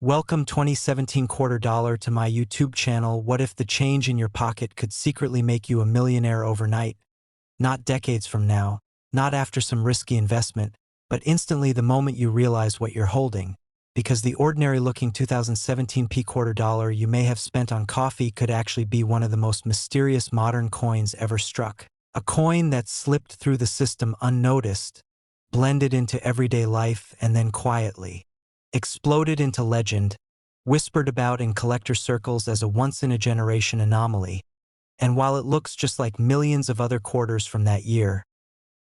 Welcome 2017 quarter dollar to my YouTube channel. What if the change in your pocket could secretly make you a millionaire overnight? Not decades from now, not after some risky investment, but instantly the moment you realize what you're holding. Because the ordinary-looking 2017 quarter dollar you may have spent on coffee could actually be one of the most mysterious modern coins ever struck. A coin that slipped through the system unnoticed, blended into everyday life, and then quietly exploded into legend, whispered about in collector circles as a once-in-a-generation anomaly. And while it looks just like millions of other quarters from that year,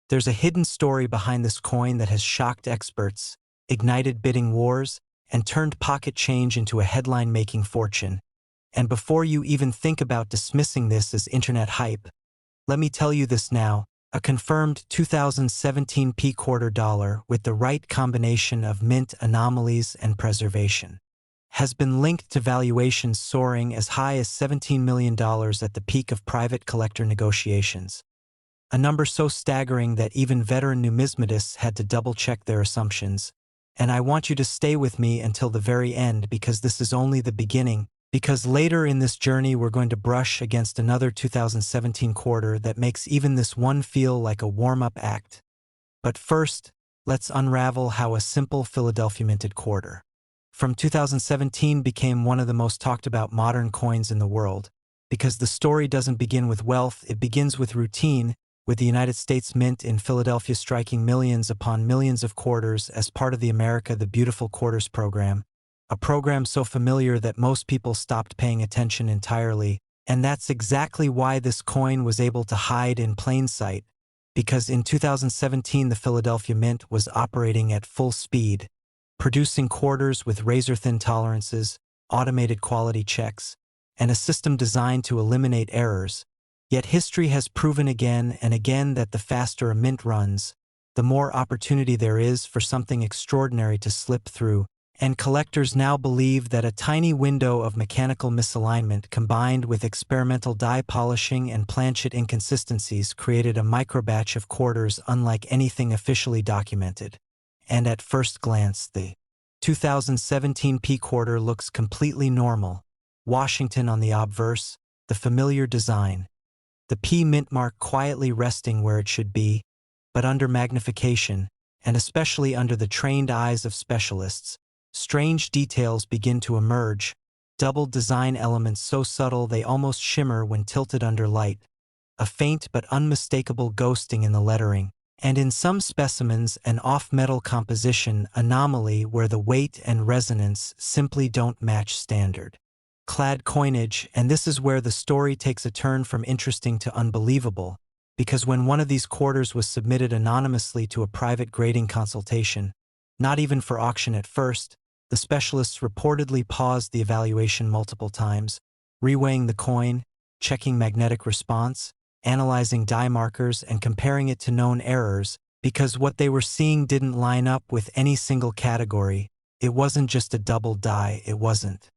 there's a hidden story behind this coin that has shocked experts, ignited bidding wars, and turned pocket change into a headline-making fortune. And before you even think about dismissing this as internet hype, let me tell you this now. A confirmed 2017 quarter dollar with the right combination of mint anomalies and preservation has been linked to valuations soaring as high as $17 million at the peak of private collector negotiations. A number so staggering that even veteran numismatists had to double-check their assumptions. And I want you to stay with me until the very end, because this is only the beginning. Because later in this journey we're going to brush against another 2017 quarter that makes even this one feel like a warm-up act. But first, let's unravel how a simple Philadelphia minted quarter from 2017 became one of the most talked about modern coins in the world. Because the story doesn't begin with wealth, it begins with routine, with the United States Mint in Philadelphia striking millions upon millions of quarters as part of the America the Beautiful Quarters program. A program so familiar that most people stopped paying attention entirely, and that's exactly why this coin was able to hide in plain sight, because in 2017 the Philadelphia Mint was operating at full speed, producing quarters with razor-thin tolerances, automated quality checks, and a system designed to eliminate errors. Yet history has proven again and again that the faster a mint runs, the more opportunity there is for something extraordinary to slip through. And collectors now believe that a tiny window of mechanical misalignment combined with experimental die polishing and planchet inconsistencies created a microbatch of quarters unlike anything officially documented. And at first glance, the 2017 quarter looks completely normal. Washington on the obverse, the familiar design. The P mint mark quietly resting where it should be, but under magnification, and especially under the trained eyes of specialists, strange details begin to emerge, doubled design elements so subtle they almost shimmer when tilted under light, a faint but unmistakable ghosting in the lettering, and in some specimens an off-metal composition anomaly where the weight and resonance simply don't match standard clad coinage. And this is where the story takes a turn from interesting to unbelievable, because when one of these quarters was submitted anonymously to a private grading consultation, not even for auction at first, the specialists reportedly paused the evaluation multiple times, reweighing the coin, checking magnetic response, analyzing die markers, and comparing it to known errors, because what they were seeing didn't line up with any single category. It wasn't just a double die, it wasn't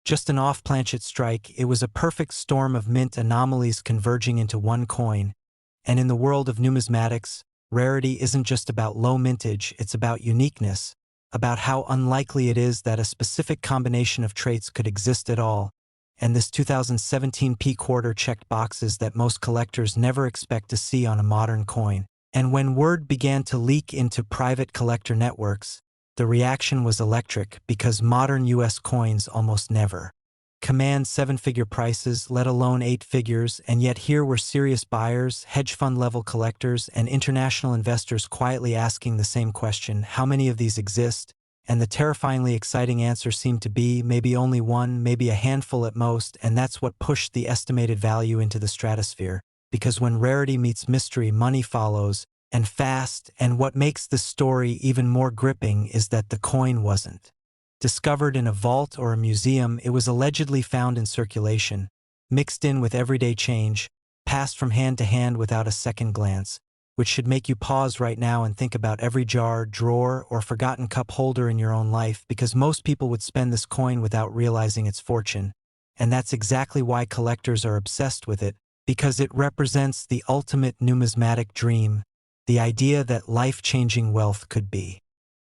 just an off-planchet strike, it was a perfect storm of mint anomalies converging into one coin. And in the world of numismatics, rarity isn't just about low mintage, it's about uniqueness, about how unlikely it is that a specific combination of traits could exist at all. And this 2017 quarter checked boxes that most collectors never expect to see on a modern coin. And when word began to leak into private collector networks, the reaction was electric, because modern US coins almost never command seven-figure prices, let alone 8 figures, and yet here were serious buyers, hedge fund-level collectors, and international investors quietly asking the same question: how many of these exist? And the terrifyingly exciting answer seemed to be maybe only one, maybe a handful at most, and that's what pushed the estimated value into the stratosphere. Because when rarity meets mystery, money follows, and fast. And what makes this story even more gripping is that the coin wasn't discovered in a vault or a museum. It was allegedly found in circulation, mixed in with everyday change, passed from hand to hand without a second glance, which should make you pause right now and think about every jar, drawer, or forgotten cup holder in your own life, because most people would spend this coin without realizing its fortune. And that's exactly why collectors are obsessed with it, because it represents the ultimate numismatic dream. The idea that life-changing wealth could be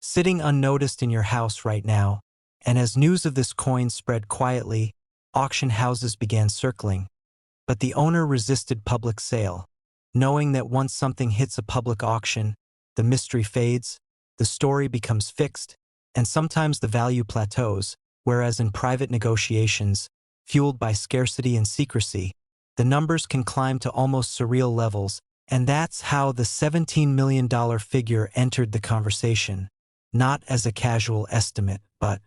sitting unnoticed in your house right now, And as news of this coin spread quietly, auction houses began circling. But the owner resisted public sale, knowing that once something hits a public auction, the mystery fades, the story becomes fixed, and sometimes the value plateaus, whereas in private negotiations, fueled by scarcity and secrecy, the numbers can climb to almost surreal levels, and that's how the $17 million figure entered the conversation, not as a casual estimate, but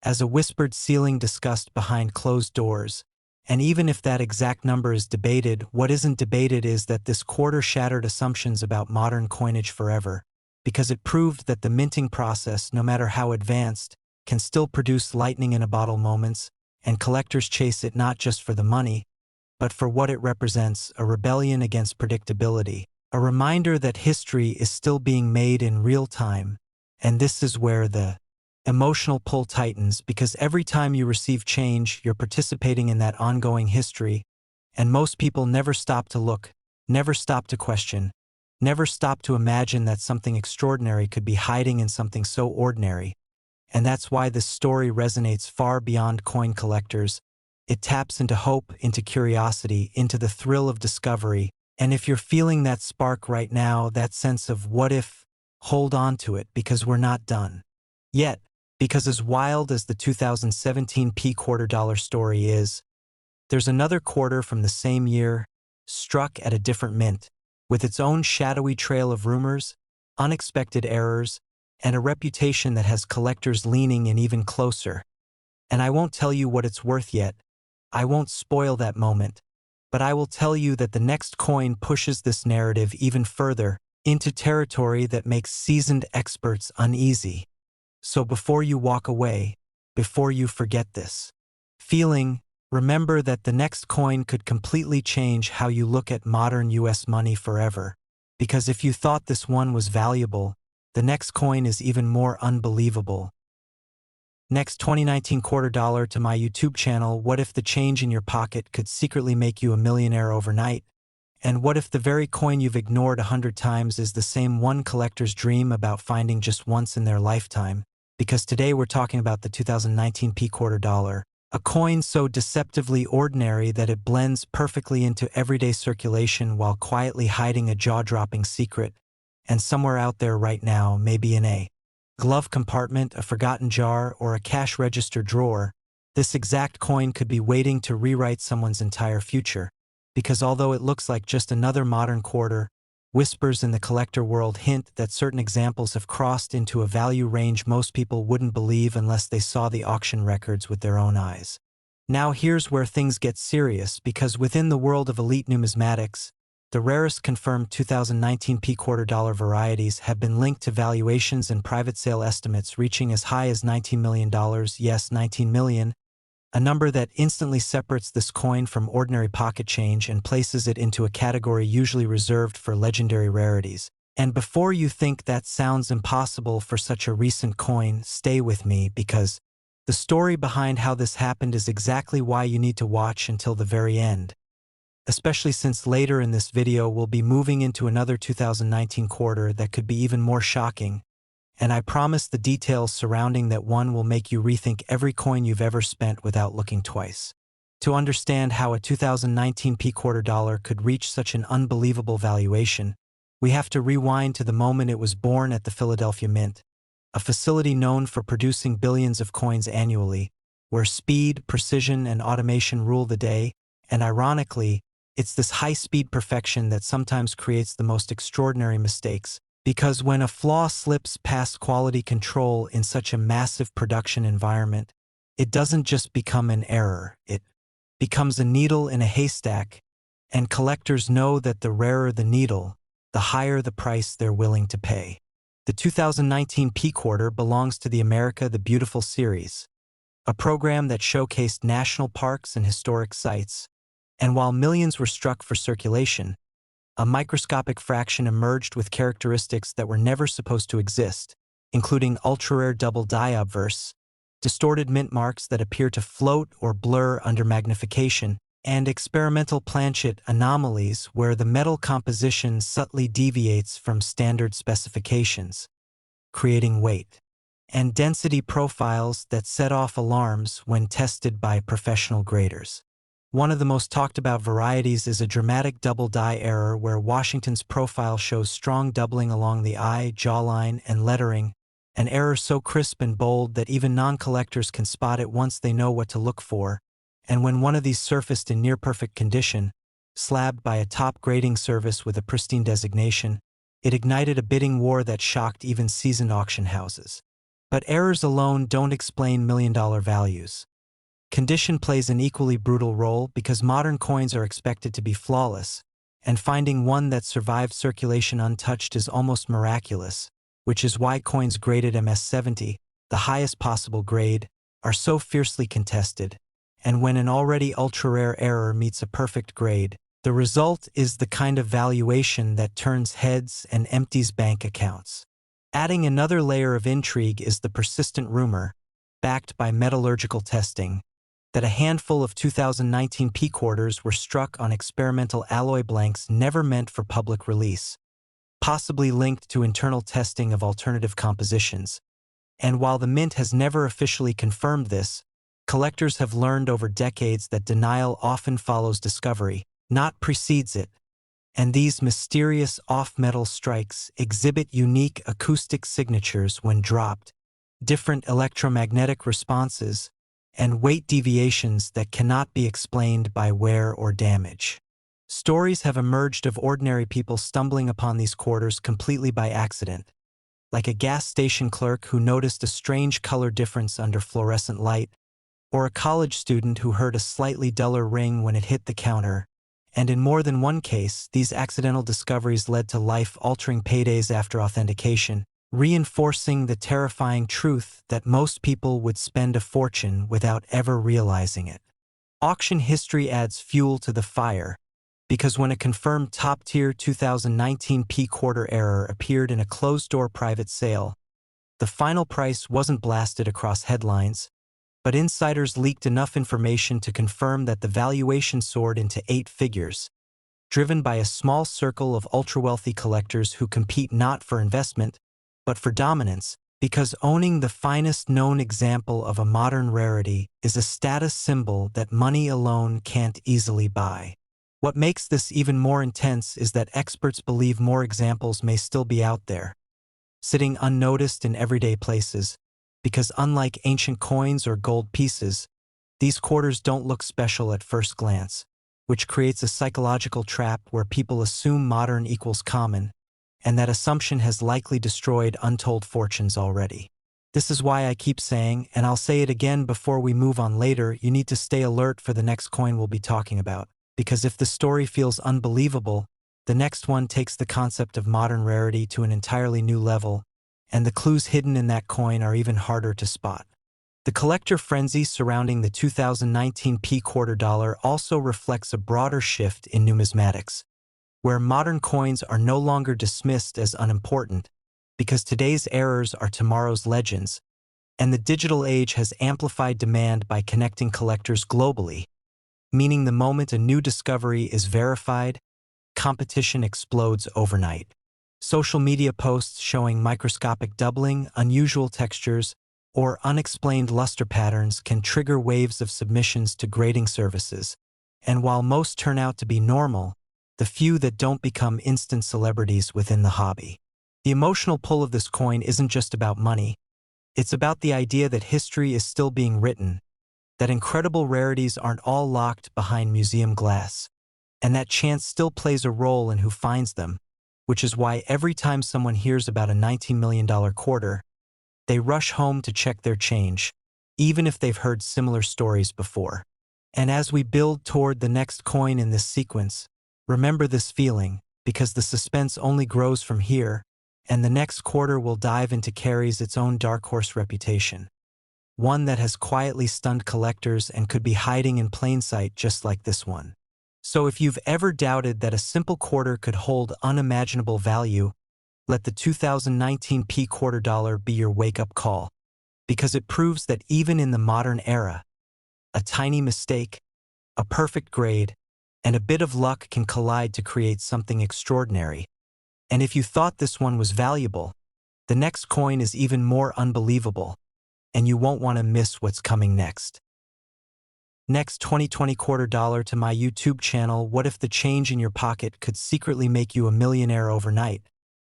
as a whispered ceiling discussed behind closed doors. And even if that exact number is debated, what isn't debated is that this quarter shattered assumptions about modern coinage forever, because it proved that the minting process, no matter how advanced, can still produce lightning-in-a-bottle moments, and collectors chase it not just for the money, but for what it represents: a rebellion against predictability, a reminder that history is still being made in real time. And this is where the emotional pull tightens, because every time you receive change, you're participating in that ongoing history, and most people never stop to look, never stop to question, never stop to imagine that something extraordinary could be hiding in something so ordinary. And that's why this story resonates far beyond coin collectors. It taps into hope, into curiosity, into the thrill of discovery. And if you're feeling that spark right now, that sense of what if, hold on to it, because we're not done yet. Because as wild as the 2017 P quarter dollar story is, there's another quarter from the same year, struck at a different mint, with its own shadowy trail of rumors, unexpected errors, and a reputation that has collectors leaning in even closer. And I won't tell you what it's worth yet. I won't spoil that moment. But I will tell you that the next coin pushes this narrative even further, into territory that makes seasoned experts uneasy. So before you walk away, before you forget this feeling, remember that the next coin could completely change how you look at modern US money forever. Because if you thought this one was valuable, the next coin is even more unbelievable. Next, 2019 quarter dollar to my YouTube channel. What if the change in your pocket could secretly make you a millionaire overnight? And what if the very coin you've ignored 100 times is the same one collectors dream about finding just once in their lifetime? Because today we're talking about the 2019 P quarter dollar, a coin so deceptively ordinary that it blends perfectly into everyday circulation while quietly hiding a jaw-dropping secret. And somewhere out there right now, maybe in a glove compartment, a forgotten jar, or a cash register drawer, this exact coin could be waiting to rewrite someone's entire future. Because although it looks like just another modern quarter, whispers in the collector world hint that certain examples have crossed into a value range most people wouldn't believe unless they saw the auction records with their own eyes. Now here's where things get serious, because within the world of elite numismatics, the rarest confirmed 2019 P quarter dollar varieties have been linked to valuations and private sale estimates reaching as high as $19 million, yes, $19 million, a number that instantly separates this coin from ordinary pocket change and places it into a category usually reserved for legendary rarities. And before you think that sounds impossible for such a recent coin, stay with me, because the story behind how this happened is exactly why you need to watch until the very end. Especially since later in this video we'll be moving into another 2019 quarter that could be even more shocking. And I promise the details surrounding that one will make you rethink every coin you've ever spent without looking twice. To understand how a 2019 P quarter dollar could reach such an unbelievable valuation, we have to rewind to the moment it was born at the Philadelphia Mint, a facility known for producing billions of coins annually, where speed, precision, and automation rule the day. And ironically, it's this high-speed perfection that sometimes creates the most extraordinary mistakes. Because when a flaw slips past quality control in such a massive production environment, it doesn't just become an error, it becomes a needle in a haystack, and collectors know that the rarer the needle, the higher the price they're willing to pay. The 2019 P quarter belongs to the America the Beautiful series, a program that showcased national parks and historic sites. And while millions were struck for circulation, a microscopic fraction emerged with characteristics that were never supposed to exist, including ultra-rare double die obverse, distorted mint marks that appear to float or blur under magnification, and experimental planchet anomalies where the metal composition subtly deviates from standard specifications, creating weight and density profiles that set off alarms when tested by professional graders. One of the most talked about varieties is a dramatic double dye error where Washington's profile shows strong doubling along the eye, jawline, and lettering, an error so crisp and bold that even non-collectors can spot it once they know what to look for, and when one of these surfaced in near-perfect condition, slabbed by a top grading service with a pristine designation, it ignited a bidding war that shocked even seasoned auction houses. But errors alone don't explain million-dollar values. Condition plays an equally brutal role because modern coins are expected to be flawless, and finding one that survived circulation untouched is almost miraculous, which is why coins graded MS-70, the highest possible grade, are so fiercely contested, and when an already ultra-rare error meets a perfect grade, the result is the kind of valuation that turns heads and empties bank accounts. Adding another layer of intrigue is the persistent rumor, backed by metallurgical testing, that a handful of 2019 P quarters were struck on experimental alloy blanks never meant for public release, possibly linked to internal testing of alternative compositions. And while the mint has never officially confirmed this, collectors have learned over decades that denial often follows discovery, not precedes it. And these mysterious off-metal strikes exhibit unique acoustic signatures when dropped, different electromagnetic responses, and weight deviations that cannot be explained by wear or damage. Stories have emerged of ordinary people stumbling upon these quarters completely by accident, like a gas station clerk who noticed a strange color difference under fluorescent light, or a college student who heard a slightly duller ring when it hit the counter. And in more than one case, these accidental discoveries led to life-altering paydays after authentication, reinforcing the terrifying truth that most people would spend a fortune without ever realizing it. Auction history adds fuel to the fire, because when a confirmed top-tier 2019 P quarter error appeared in a closed-door private sale, the final price wasn't blasted across headlines, but insiders leaked enough information to confirm that the valuation soared into 8 figures, driven by a small circle of ultra-wealthy collectors who compete not for investment, but for dominance, because owning the finest known example of a modern rarity is a status symbol that money alone can't easily buy. What makes this even more intense is that experts believe more examples may still be out there, sitting unnoticed in everyday places, because unlike ancient coins or gold pieces, these quarters don't look special at first glance, which creates a psychological trap where people assume modern equals common, and that assumption has likely destroyed untold fortunes already. This is why I keep saying, and I'll say it again before we move on later, you need to stay alert for the next coin we'll be talking about, because if the story feels unbelievable, the next one takes the concept of modern rarity to an entirely new level, and the clues hidden in that coin are even harder to spot. The collector frenzy surrounding the 2019 P quarter dollar also reflects a broader shift in numismatics, where modern coins are no longer dismissed as unimportant, because today's errors are tomorrow's legends, and the digital age has amplified demand by connecting collectors globally, meaning the moment a new discovery is verified, competition explodes overnight. Social media posts showing microscopic doubling, unusual textures, or unexplained luster patterns can trigger waves of submissions to grading services, and while most turn out to be normal, the few that don't become instant celebrities within the hobby. The emotional pull of this coin isn't just about money, it's about the idea that history is still being written, that incredible rarities aren't all locked behind museum glass, and that chance still plays a role in who finds them, which is why every time someone hears about a $19 million quarter, they rush home to check their change, even if they've heard similar stories before. And as we build toward the next coin in this sequence, remember this feeling, because the suspense only grows from here, and the next quarter will dive into carries its own dark horse reputation, one that has quietly stunned collectors and could be hiding in plain sight just like this one. So if you've ever doubted that a simple quarter could hold unimaginable value, let the 2019 P quarter dollar be your wake-up call, because it proves that even in the modern era, a tiny mistake, a perfect grade, and a bit of luck can collide to create something extraordinary. And if you thought this one was valuable, The next coin is even more unbelievable, and you won't want to miss what's coming next. Next, 2020 quarter dollar to my YouTube channel. What if the change in your pocket could secretly make you a millionaire overnight?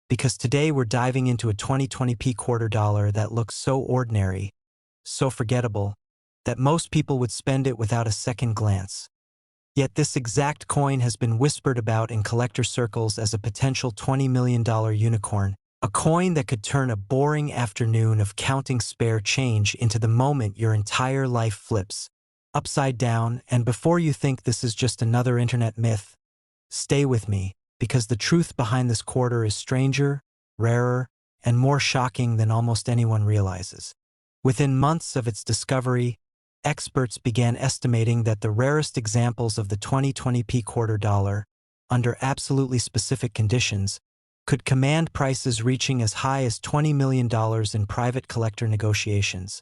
Because today we're diving into a 2020p quarter dollar that looks so ordinary, so forgettable, that most people would spend it without a second glance. Yet this exact coin has been whispered about in collector circles as a potential $20 million unicorn, a coin that could turn a boring afternoon of counting spare change into the moment your entire life flips upside down. And before you think this is just another internet myth, stay with me, because the truth behind this quarter is stranger, rarer, and more shocking than almost anyone realizes. Within months of its discovery, experts began estimating that the rarest examples of the 2020p quarter dollar, under absolutely specific conditions, could command prices reaching as high as $20 million in private collector negotiations.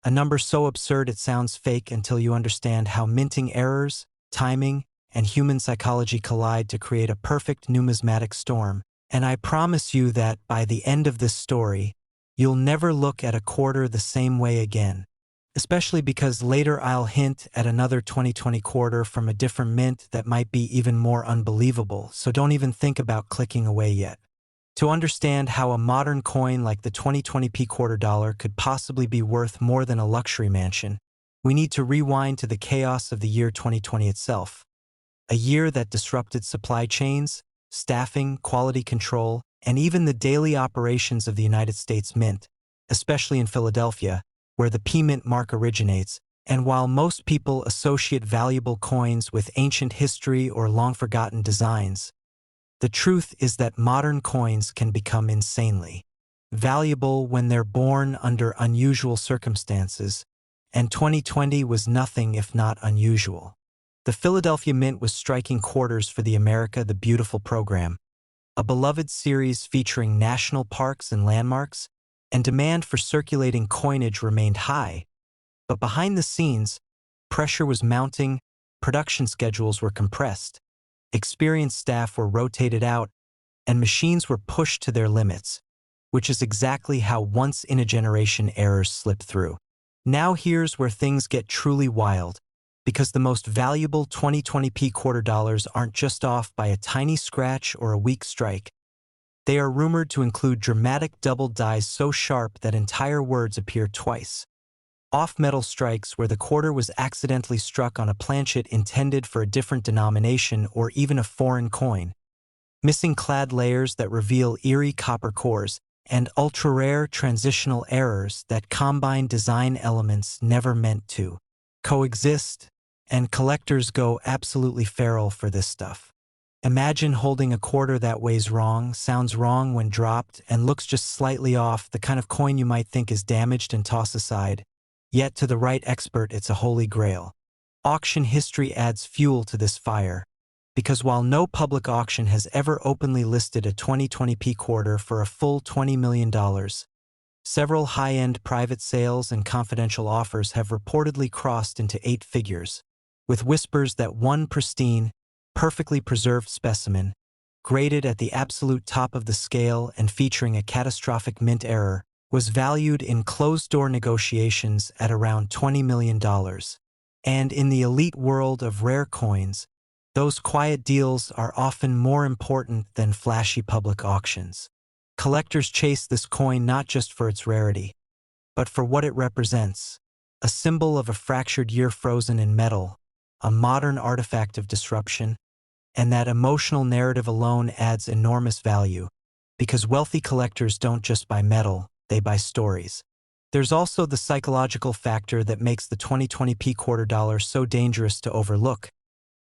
A number so absurd it sounds fake until you understand how minting errors, timing, and human psychology collide to create a perfect numismatic storm. And I promise you that by the end of this story, you'll never look at a quarter the same way again. Especially because later I'll hint at another 2020 quarter from a different mint that might be even more unbelievable, so don't even think about clicking away yet. To understand how a modern coin like the 2020p quarter dollar could possibly be worth more than a luxury mansion, we need to rewind to the chaos of the year 2020 itself. A year that disrupted supply chains, staffing, quality control, and even the daily operations of the United States Mint, especially in Philadelphia, where the P-Mint mark originates. And while most people associate valuable coins with ancient history or long-forgotten designs, the truth is that modern coins can become insanely valuable when they're born under unusual circumstances, and 2020 was nothing if not unusual. The Philadelphia Mint was striking quarters for the America the Beautiful program, a beloved series featuring national parks and landmarks, and demand for circulating coinage remained high. But behind the scenes, pressure was mounting, production schedules were compressed, experienced staff were rotated out, and machines were pushed to their limits, which is exactly how once-in-a-generation errors slip through. Now here's where things get truly wild, because the most valuable 2020p quarter dollars aren't just off by a tiny scratch or a weak strike. They are rumored to include dramatic double dies so sharp that entire words appear twice. Off-metal strikes where the quarter was accidentally struck on a planchet intended for a different denomination or even a foreign coin. Missing clad layers that reveal eerie copper cores, and ultra-rare transitional errors that combine design elements never meant to coexist, and collectors go absolutely feral for this stuff. Imagine holding a quarter that weighs wrong, sounds wrong when dropped, and looks just slightly off, the kind of coin you might think is damaged and toss aside. Yet to the right expert, it's a holy grail. Auction history adds fuel to this fire, because while no public auction has ever openly listed a 2020p quarter for a full $20 million, several high-end private sales and confidential offers have reportedly crossed into 8 figures, with whispers that one pristine, perfectly preserved specimen, graded at the absolute top of the scale and featuring a catastrophic mint error, was valued in closed-door negotiations at around $20 million. And in the elite world of rare coins, those quiet deals are often more important than flashy public auctions. Collectors chase this coin not just for its rarity, but for what it represents: a symbol of a fractured year frozen in metal, a modern artifact of disruption, and that emotional narrative alone adds enormous value, because wealthy collectors don't just buy metal, they buy stories. There's also the psychological factor that makes the 2020p quarter dollar so dangerous to overlook,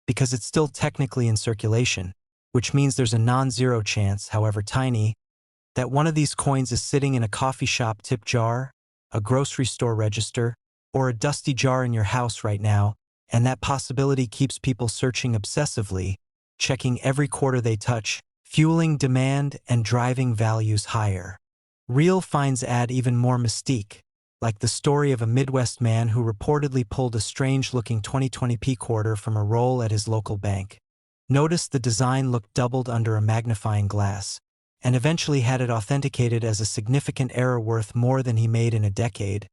because it's still technically in circulation, which means there's a non-zero chance, however tiny, that one of these coins is sitting in a coffee shop tip jar, a grocery store register, or a dusty jar in your house right now, and that possibility keeps people searching obsessively, checking every quarter they touch, fueling demand and driving values higher. Real finds add even more mystique, like the story of a Midwest man who reportedly pulled a strange-looking 2020p quarter from a roll at his local bank. Notice the design looked doubled under a magnifying glass, and eventually had it authenticated as a significant error worth more than he made in a decade,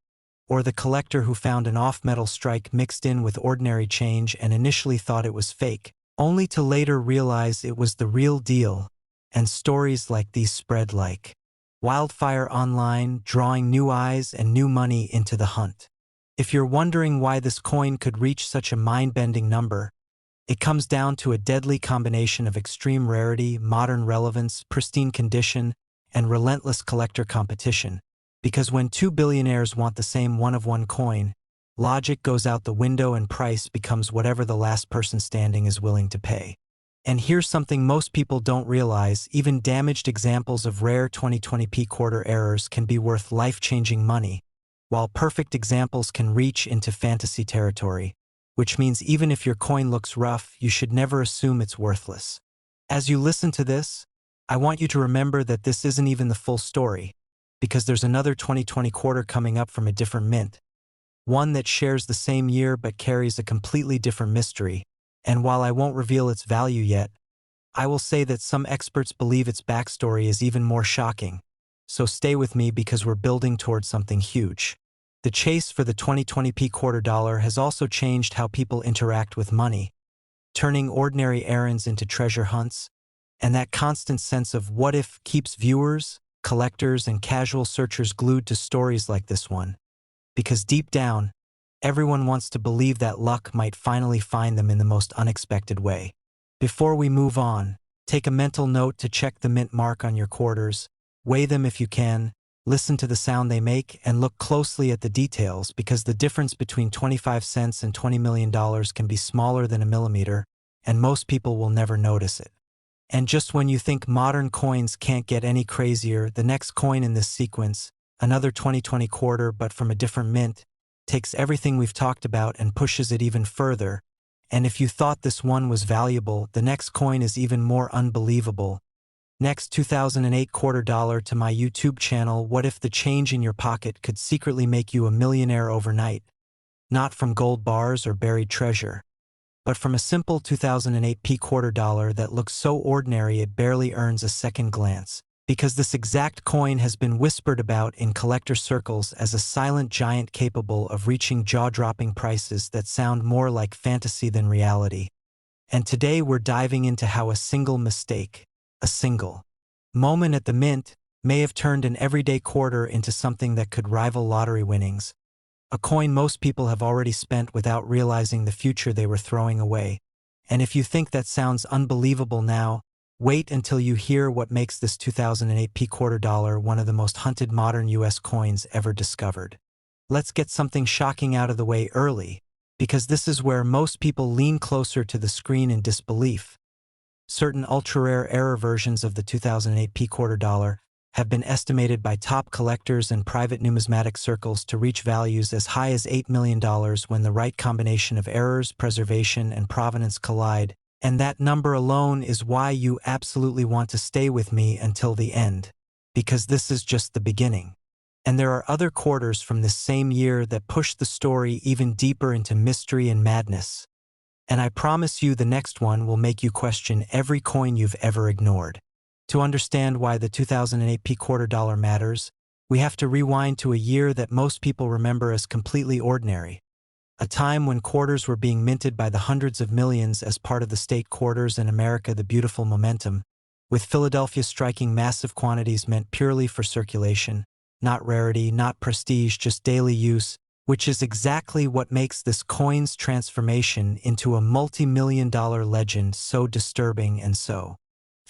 or the collector who found an off-metal strike mixed in with ordinary change and initially thought it was fake, only to later realize it was the real deal, and stories like these spread like wildfire online, drawing new eyes and new money into the hunt. If you're wondering why this coin could reach such a mind-bending number, it comes down to a deadly combination of extreme rarity, modern relevance, pristine condition, and relentless collector competition. Because when two billionaires want the same one-of-one coin, logic goes out the window and price becomes whatever the last person standing is willing to pay. And here's something most people don't realize: even damaged examples of rare 2020p quarter errors can be worth life-changing money, while perfect examples can reach into fantasy territory, which means even if your coin looks rough, you should never assume it's worthless. As you listen to this, I want you to remember that this isn't even the full story, because there's another 2020 quarter coming up from a different mint, one that shares the same year but carries a completely different mystery. And while I won't reveal its value yet, I will say that some experts believe its backstory is even more shocking. So stay with me, because we're building towards something huge. The chase for the 2020p quarter dollar has also changed how people interact with money, turning ordinary errands into treasure hunts, and that constant sense of what if keeps viewers, collectors, and casual searchers glued to stories like this one. Because deep down, everyone wants to believe that luck might finally find them in the most unexpected way. Before we move on, take a mental note to check the mint mark on your quarters, weigh them if you can, listen to the sound they make, and look closely at the details, because the difference between 25 cents and $20 million can be smaller than a millimeter, and most people will never notice it. And just when you think modern coins can't get any crazier, the next coin in this sequence, another 2020 quarter but from a different mint, takes everything we've talked about and pushes it even further. And if you thought this one was valuable, the next coin is even more unbelievable. Next, 2008 quarter dollar to my YouTube channel. What if the change in your pocket could secretly make you a millionaire overnight? Not from gold bars or buried treasure, but from a simple 2008p quarter dollar that looks so ordinary it barely earns a second glance. Because this exact coin has been whispered about in collector circles as a silent giant capable of reaching jaw-dropping prices that sound more like fantasy than reality. And today we're diving into how a single mistake, a single moment at the mint, may have turned an everyday quarter into something that could rival lottery winnings. A coin most people have already spent without realizing the future they were throwing away. And if you think that sounds unbelievable now, wait until you hear what makes this 2008p quarter dollar one of the most hunted modern US coins ever discovered. Let's get something shocking out of the way early, because this is where most people lean closer to the screen in disbelief. Certain ultra-rare error versions of the 2008p quarter dollar have been estimated by top collectors and private numismatic circles to reach values as high as $8 million when the right combination of errors, preservation, and provenance collide. And that number alone is why you absolutely want to stay with me until the end, because this is just the beginning. And there are other quarters from this same year that push the story even deeper into mystery and madness. And I promise you the next one will make you question every coin you've ever ignored. To understand why the 2008p quarter dollar matters, we have to rewind to a year that most people remember as completely ordinary. A time when quarters were being minted by the hundreds of millions as part of the state quarters in America, the beautiful momentum, with Philadelphia striking massive quantities meant purely for circulation, not rarity, not prestige, just daily use, which is exactly what makes this coin's transformation into a multi-million-dollar legend so disturbing and so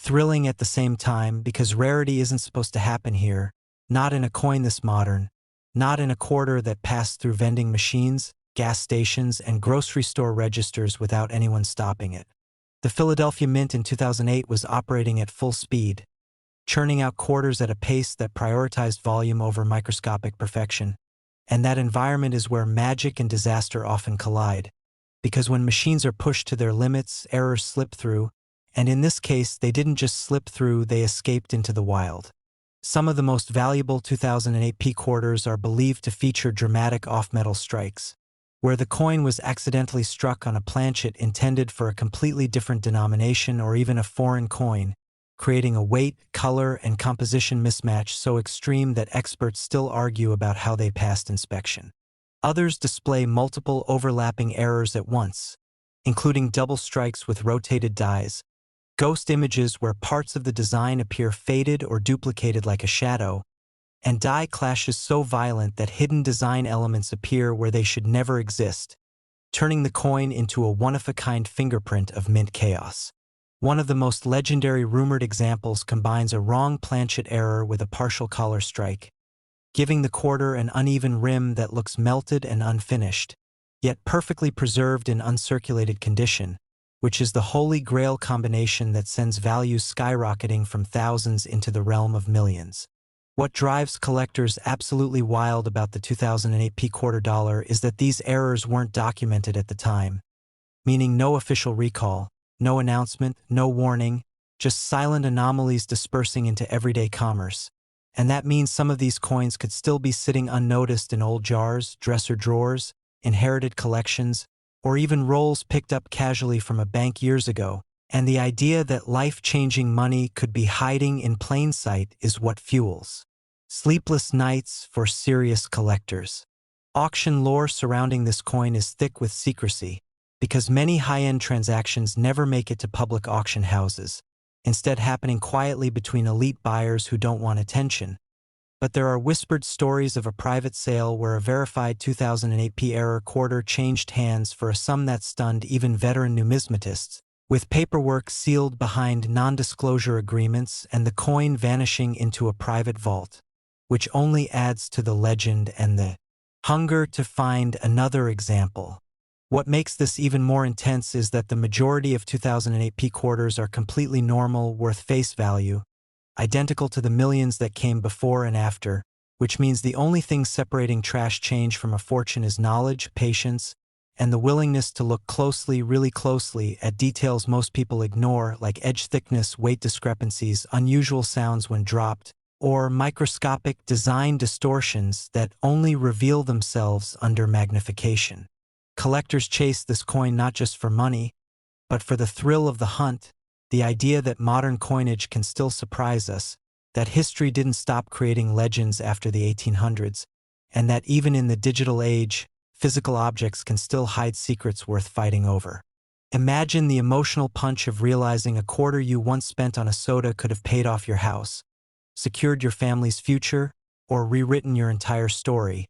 thrilling at the same time, because rarity isn't supposed to happen here, not in a coin this modern, not in a quarter that passed through vending machines, gas stations, and grocery store registers without anyone stopping it. The Philadelphia Mint in 2008 was operating at full speed, churning out quarters at a pace that prioritized volume over microscopic perfection. And that environment is where magic and disaster often collide, because when machines are pushed to their limits, errors slip through, and in this case, they didn't just slip through, they escaped into the wild. Some of the most valuable 2008p quarters are believed to feature dramatic off-metal strikes, where the coin was accidentally struck on a planchet intended for a completely different denomination or even a foreign coin, creating a weight, color, and composition mismatch so extreme that experts still argue about how they passed inspection. Others display multiple overlapping errors at once, including double strikes with rotated dies, ghost images where parts of the design appear faded or duplicated like a shadow, and die clashes so violent that hidden design elements appear where they should never exist, turning the coin into a one-of-a-kind fingerprint of mint chaos. One of the most legendary rumored examples combines a wrong planchet error with a partial collar strike, giving the quarter an uneven rim that looks melted and unfinished, yet perfectly preserved in uncirculated condition, which is the holy grail combination that sends values skyrocketing from thousands into the realm of millions. What drives collectors absolutely wild about the 2008 P quarter dollar is that these errors weren't documented at the time, meaning no official recall, no announcement, no warning, just silent anomalies dispersing into everyday commerce. And that means some of these coins could still be sitting unnoticed in old jars, dresser drawers, inherited collections, or even rolls picked up casually from a bank years ago. And the idea that life-changing money could be hiding in plain sight is what fuels sleepless nights for serious collectors. Auction lore surrounding this coin is thick with secrecy, because many high-end transactions never make it to public auction houses, instead happening quietly between elite buyers who don't want attention. But there are whispered stories of a private sale where a verified 2008 P-era quarter changed hands for a sum that stunned even veteran numismatists, with paperwork sealed behind non-disclosure agreements and the coin vanishing into a private vault, which only adds to the legend and the hunger to find another example. What makes this even more intense is that the majority of 2008 P quarters are completely normal, worth face value, identical to the millions that came before and after, which means the only thing separating trash change from a fortune is knowledge, patience, and the willingness to look closely, really closely, at details most people ignore, like edge thickness, weight discrepancies, unusual sounds when dropped, or microscopic design distortions that only reveal themselves under magnification. Collectors chase this coin not just for money, but for the thrill of the hunt, the idea that modern coinage can still surprise us, that history didn't stop creating legends after the 1800s, and that even in the digital age, physical objects can still hide secrets worth fighting over. Imagine the emotional punch of realizing a quarter you once spent on a soda could have paid off your house, secured your family's future, or rewritten your entire story.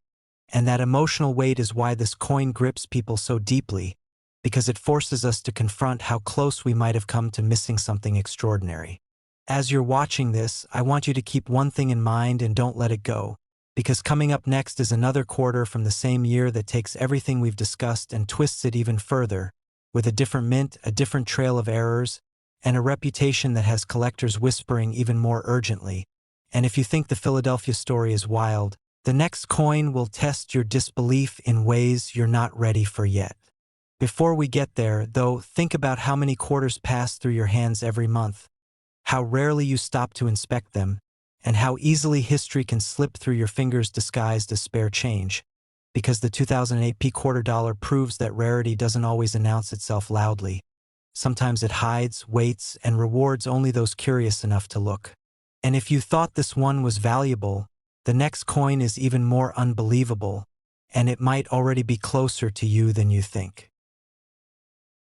And that emotional weight is why this coin grips people so deeply, because it forces us to confront how close we might have come to missing something extraordinary. As you're watching this, I want you to keep one thing in mind and don't let it go, because coming up next is another quarter from the same year that takes everything we've discussed and twists it even further, with a different mint, a different trail of errors, and a reputation that has collectors whispering even more urgently. And if you think the Philadelphia story is wild, the next coin will test your disbelief in ways you're not ready for yet. Before we get there, though, think about how many quarters pass through your hands every month, how rarely you stop to inspect them, and how easily history can slip through your fingers disguised as spare change, because the 2008 P quarter dollar proves that rarity doesn't always announce itself loudly. Sometimes it hides, waits, and rewards only those curious enough to look. And if you thought this one was valuable, the next coin is even more unbelievable, and it might already be closer to you than you think.